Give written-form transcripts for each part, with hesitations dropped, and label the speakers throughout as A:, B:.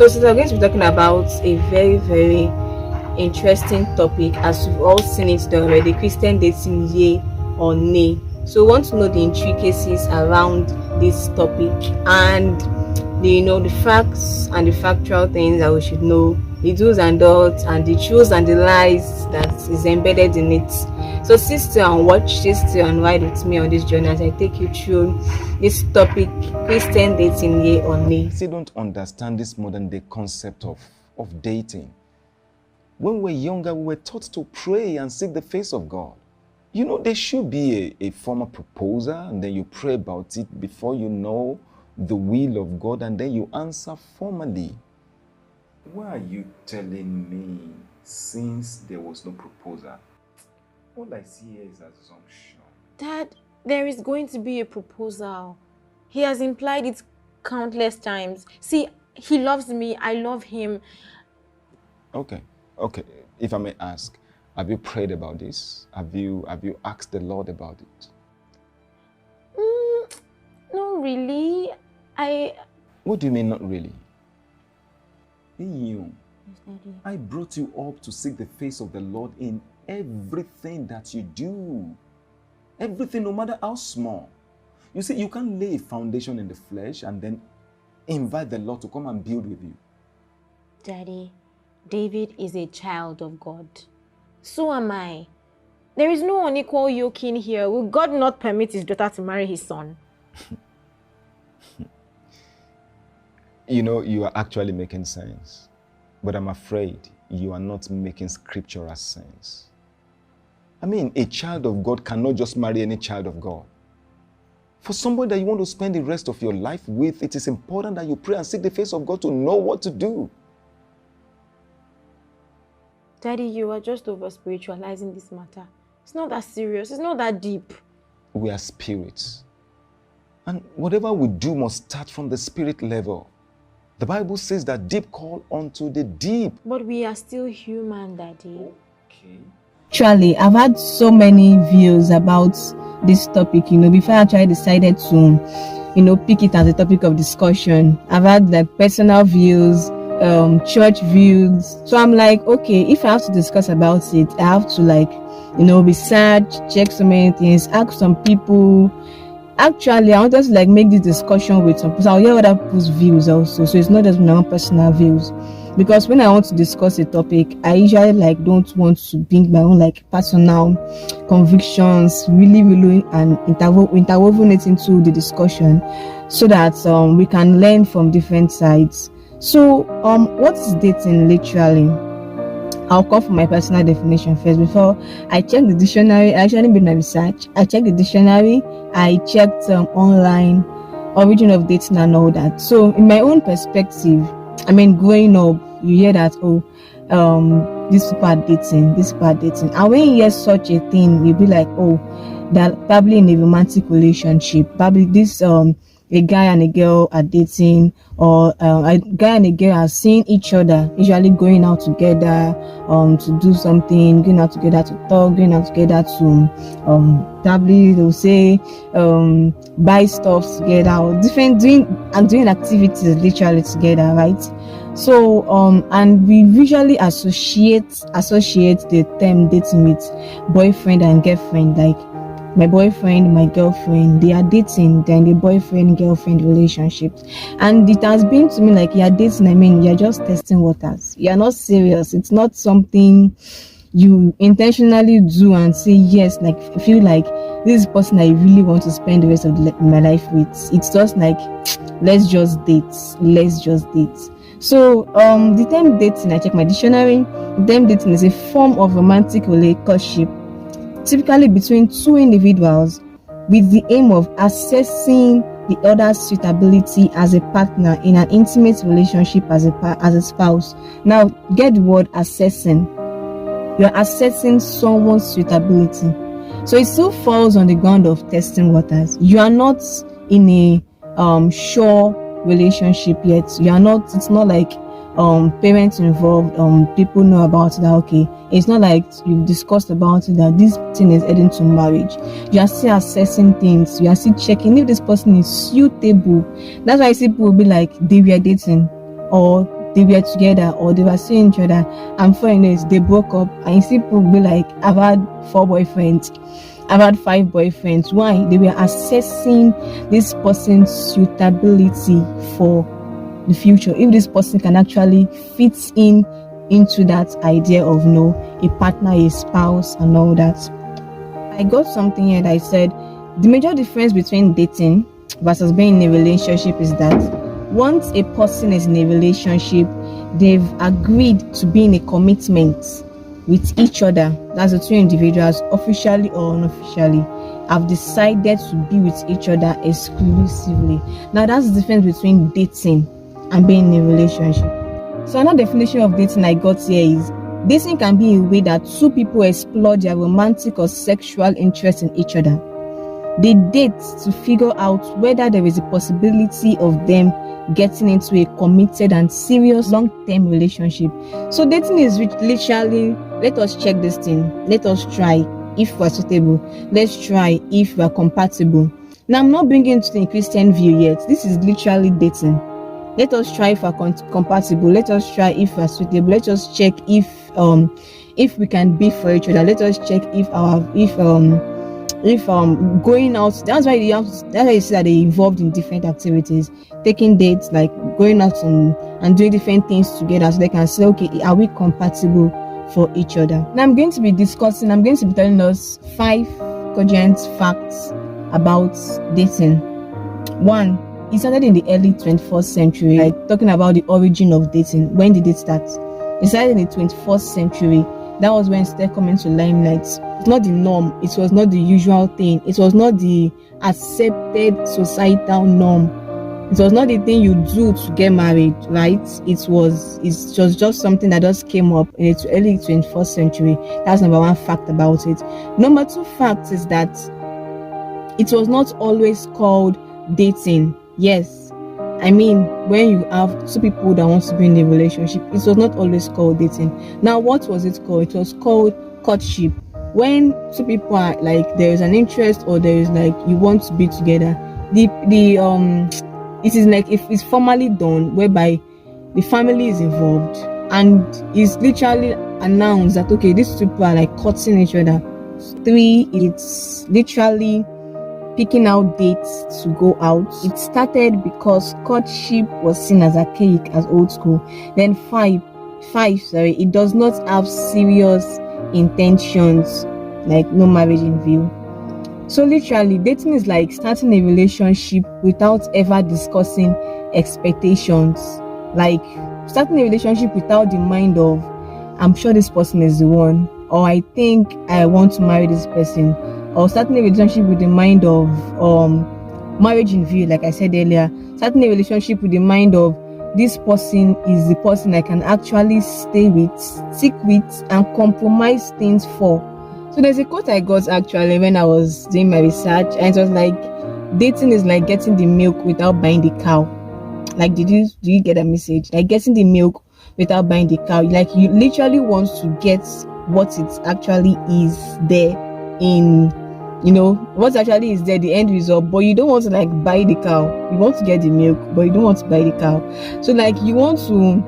A: So since we're going to be talking about a very, very interesting topic, as we've all seen it already, Christian dating, yay or nay. So we want to know the intricacies around this topic and the facts and the factual things that we should know, the do's and don'ts and the truths and the lies that is embedded in it. So sit still and watch, sit still and ride with me on this journey as I take you through this topic, Christian dating, yay or nay.
B: I still don't understand this modern day concept of dating. When we were younger, we were taught to pray and seek the face of God. There should be a formal proposal, and then you pray about it before you know the will of God, and then you answer formally. Why are you telling me since there was no proposal? All I see here is assumption.
C: Dad, there is going to be a proposal. He has implied it countless times. See, he loves me, I love him.
B: Okay. If I may ask, have you prayed about this? Have you asked the Lord about it?
C: No, really.
B: What do you mean, not really?
C: Yes, Daddy.
B: I brought you up to seek the face of the Lord in everything that you do. Everything, no matter how small. You see, you can't lay a foundation in the flesh and then invite the Lord to come and build with you.
C: Daddy, David is a child of God. So am I. There is no unequal yoking here. Will God not permit his daughter to marry his son?
B: You are actually making sense. But I'm afraid you are not making scriptural sense. I mean, a child of God cannot just marry any child of God. For somebody that you want to spend the rest of your life with, it is important that you pray and seek the face of God to know what to do.
C: Daddy, you are just over-spiritualizing this matter. It's not that serious. It's not that deep.
B: We are spirits. And whatever we do must start from the spirit level. The Bible says that deep call unto the deep.
C: But we are still human, Daddy.
B: Okay.
A: Actually, I've had so many views about this topic, before I actually decided to, pick it as a topic of discussion. I've had personal views, church views. So I'm like, okay, if I have to discuss about it, I have to research, check so many things, ask some people. Actually, I wanted to make this discussion with some people. I'll hear other people's views also. So it's not just my own personal views. Because when I want to discuss a topic, I usually don't want to bring my own personal convictions, really and interwoven it into the discussion so that we can learn from different sides. So what is dating literally? I'll come for my personal definition first before I check the dictionary. I actually did my research. I checked the dictionary. I checked online origin of dating and all that. So in my own perspective, growing up, you hear that, these people are dating, these people are dating. And when you hear such a thing, you'll be like, that probably in a romantic relationship, probably this a guy and a girl are dating, or a guy and a girl are seeing each other, usually going out together to do something, going out together to talk, going out together to probably they'll say buy stuff together, or doing activities literally together, right? So and we usually associate the term dating with boyfriend and girlfriend, my boyfriend, my girlfriend, they are dating, then the boyfriend-girlfriend relationships. And it has been to me you're dating, you're just testing waters. You're not serious. It's not something you intentionally do and say, yes, feel this is the person I really want to spend the rest of my life with. It's just let's just date. So the term dating, I check my dictionary, the term dating is a form of romantic relationship typically between two individuals with the aim of assessing the other's suitability as a partner in an intimate relationship as a spouse. Now, get the word assessing. You're assessing someone's suitability. So it still falls on the ground of testing waters. You are not in a sure relationship yet. It's not parents involved, people know about that. Okay, it's not you've discussed about it that this thing is heading to marriage. You are still assessing things. You are still checking if this person is suitable. That's why I see people will be they were dating, or they were together or they were seeing each other, and before you know it, they broke up. And you see people be like, I've had 4 boyfriends, I've had 5 boyfriends. Why? They were assessing this person's suitability for the future, if this person can actually fit in into that idea of a partner, a spouse, and all that. I got something here that I said the major difference between dating versus being in a relationship is that once a person is in a relationship, they've agreed to be in a commitment with each other. That's the two individuals, officially or unofficially, have decided to be with each other exclusively. Now that's the difference between dating and being in a relationship. So another definition of dating I got here is dating can be a way that 2 people explore their romantic or sexual interest in each other. They date to figure out whether there is a possibility of them getting into a committed and serious long-term relationship. So dating is literally, let us check this thing, let us try if we're suitable, let's try if we're compatible. Now I'm not bringing it to the Christian view yet. This is literally dating. Let us try if we're compatible. Let us try if we're suitable. Let us check if we can be for each other. Let us check if going out. That's why you see that they involved in different activities, taking dates, like going out and doing different things together, so they can say, okay, are we compatible for each other? Now I'm going to be telling us 5 cogent facts about dating. 1. It started in the early 21st century, like talking about the origin of dating. When did it start? It started in the 21st century. That was when it started coming to limelight. It's not the norm. It was not the usual thing. It was not the accepted societal norm. It was not the thing you do to get married, right? It's just something that just came up in the early 21st century. That's number 1 fact about it. Number 2 fact is that it was not always called dating. Yes, I mean, when you have 2 people that want to be in a relationship, it was not always called dating. Now, what was it called? It was called courtship. When 2 people are like, there is an interest, or there is like, you want to be together, it is like, if it's formally done, whereby the family is involved and it's literally announced that, okay, these 2 people are like courting each other. 3, it's literally picking out dates to go out. It started because courtship was seen as archaic, as old school. Then 5, it does not have serious intentions, like no marriage in view. So literally, dating is like starting a relationship without ever discussing expectations. Like starting a relationship without the mind of, I'm sure this person is the one, or I think I want to marry this person. Or starting a relationship with the mind of marriage in view, like I said earlier. Starting a relationship with the mind of, this person is the person I can actually stay with, stick with, and compromise things for. So there's a quote I got actually when I was doing my research, and it was like, dating is like getting the milk without buying the cow. Like, do you get a message? Like getting the milk without buying the cow. Like, you literally want to get what it actually is there in, what actually is there, the end result, but you don't want to like buy the cow. You want to get the milk, but you don't want to buy the cow. So like, you want to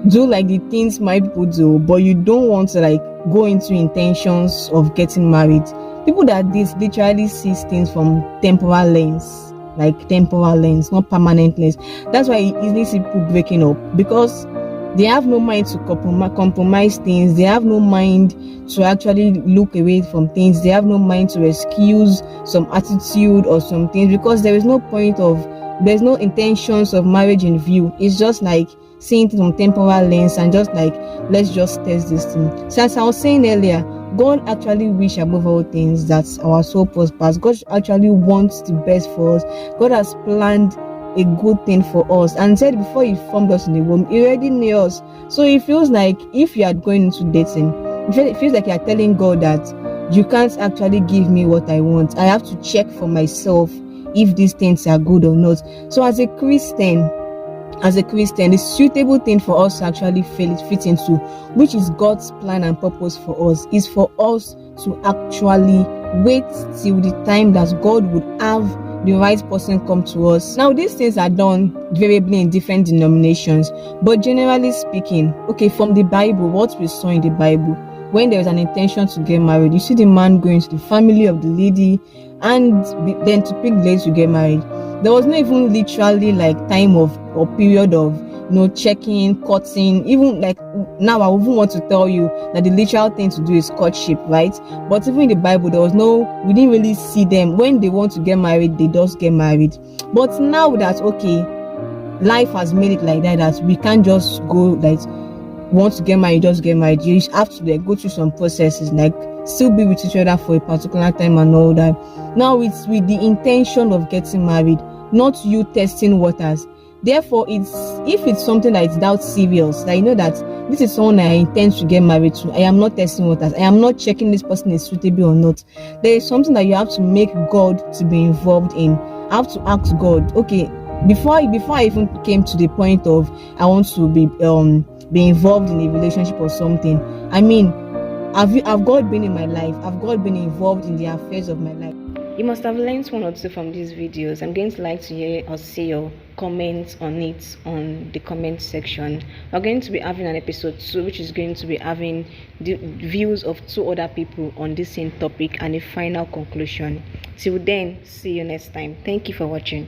A: do like the things my people do, but you don't want to like go into intentions of getting married. People that this literally sees things from temporal lens, not permanent lens. That's why you easily see people breaking up, because they have no mind to compromise things. They have no mind to actually look away from things. They have no mind to excuse some attitude or some things, because there's no intentions of marriage in view. It's just like seeing things from temporal lens and just like, let's just test this thing. So as I was saying earlier, God actually wish above all things that our soul prospers. God actually wants the best for us. God has planned a good thing for us, and said before He formed us in the womb, He already knew us. So it feels like if you are going into dating, it feels like you are telling God that you can't actually give me what I want. I have to check for myself if these things are good or not. So as a Christian, the suitable thing for us to actually fit into, which is God's plan and purpose for us, is for us to actually wait till the time that God would have the right person come to us. Now, these things are done variably in different denominations, but generally speaking, okay, from the Bible, what we saw in the Bible, when there was an intention to get married, you see the man going to the family of the lady and then to pick the lady to get married. There was not even literally like time of or period of checking, courting. Even like now, I even want to tell you that the literal thing to do is courtship, right? But even in the Bible, we didn't really see them when they want to get married, they just get married. But now that life has made it like that we can't just go like want to get married, just get married. You have to like go through some processes, like still be with each other for a particular time and all that. Now it's with the intention of getting married, not you testing waters. Therefore, if it's something that is that serious, that you know that this is someone I intend to get married to, I am not testing waters, I am not checking this person is suitable or not. There is something that you have to make God to be involved in. I have to ask God, okay, before I even came to the point of I want to be involved in a relationship or something. I mean, have God been in my life? Have God been involved in the affairs of my life? You must have learned one or two from these videos. I'm going to like to hear or see your comments on it on the comment section. We're going to be having an episode 2, which is going to be having the views of 2 other people on this same topic and a final conclusion. Till then, see you next time. Thank you for watching.